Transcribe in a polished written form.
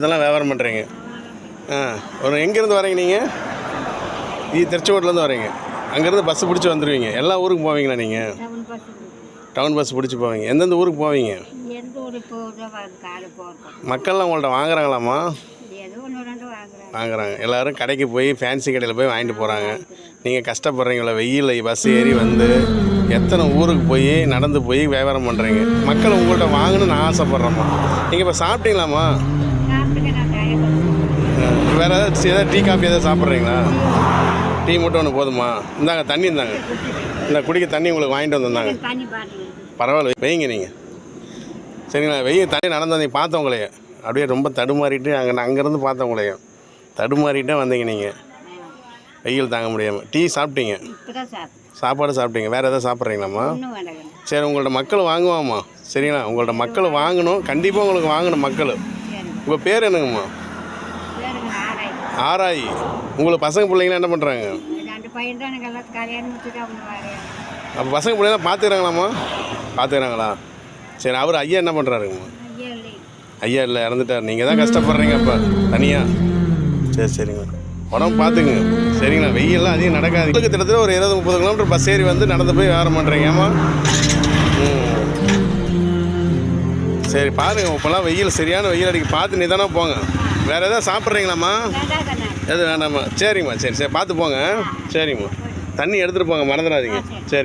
இதெல்லாம் வியாபாரம் பண்ணுறீங்க. ஒரு எங்கேருந்து வரீங்க நீங்கள்? திருச்செங்கோட்டிலேருந்து வரீங்க. அங்கேருந்து பஸ்ஸு பிடிச்சி வந்துடுவீங்க. எல்லா ஊருக்கும் போவீங்களா நீங்கள்? டவுன் பஸ் பிடிச்சி போவீங்க. எந்தெந்த ஊருக்கு போவீங்க? மக்கள்லாம் உங்கள்கிட்ட வாங்குறாங்களாம்மா? வாங்குறாங்க. எல்லோரும் கடைக்கு போய் ஃபேன்சி கடையில் போய் வாங்கிட்டு போகிறாங்க. நீங்கள் கஷ்டப்படுறீங்களா? வெயிலில் பஸ் ஏறி வந்து எத்தனை ஊருக்கு போய் நடந்து போய் வியாபாரம் பண்ணுறீங்க. மக்கள் உங்கள்கிட்ட வாங்கணும்னு நான் ஆசைப்பட்றேம்மா. நீங்கள் இப்போ சாப்பிட்டீங்களாம்மா? வேறு ஏதாவது டீ காஃபி எதாவது சாப்பிட்றீங்களா? டீ மட்டும் ஒன்று போதுமா? இந்தாங்க தண்ணி இருந்தாங்க. இந்த குடிக்க தண்ணி உங்களுக்கு வாங்கிட்டு வந்திருந்தாங்க. பரவாயில்ல, வெய்யுங்க நீங்கள். சரிங்களா? வெய்ய தண்ணி நடந்து வந்தீங்க. பார்த்தவங்களையே அப்படியே ரொம்ப தடுமாறிட்டு அங்கேருந்து பார்த்தவங்களையும் தடுமாறிட்டே வந்தீங்க நீங்கள். வெயில் தாங்க முடியாமல். டீ சாப்பிட்டீங்க? சாப்பாடு சாப்பிட்டீங்க. வேறு எதாவது சாப்பிட்றீங்களாம்மா? சரி, உங்கள்ட்ட மக்கள் வாங்குவாம்மா. சரிங்களா? உங்கள்ட்ட மக்கள் வாங்கணும். கண்டிப்பாக உங்களுக்கு வாங்கணும் மக்கள். உங்கள் பேர் என்னங்கம்மா? ஆராயி. உங்களுக்கு பசங்க பிள்ளைங்களாம் என்ன பண்ணுறாங்க? அப்போ பசங்க பிள்ளைங்களாம் பார்த்துக்கிறாங்களாம்மா? பார்த்துக்கிறாங்களா? சரி, அவர் ஐயா என்ன பண்ணுறாருங்கம்மா? ஐயா இல்லை, இறந்துட்டார். நீங்கள் தான் கஷ்டப்படுறீங்க அப்போ தனியாக. சரி சரிங்க, உடம்பு பார்த்துக்குங்க. சரிங்களா? வெயிலெலாம் அதிகம் நடக்காது. கிட்டத்தட்ட ஒரு 20-30 கிலோமீட்டர் பஸ் ஏறி வந்து நடந்து போய் வியாபாரம் பண்ணுறீங்க. ஏமா? சரி பாருங்கள், இப்போலாம் வெயில் சரியான வெயில் அடிக்க பார்த்து நிதானா போங்க. வேறு எதாவது சாப்பிட்றீங்களாம்மா? எதுவும் வேண்டாம்மா. சரிங்கம்மா. சரி சரி, பார்த்து போங்க. சரிங்கம்மா. தண்ணி எடுத்துகிட்டு போங்க, மறந்துடாதீங்க. சரி.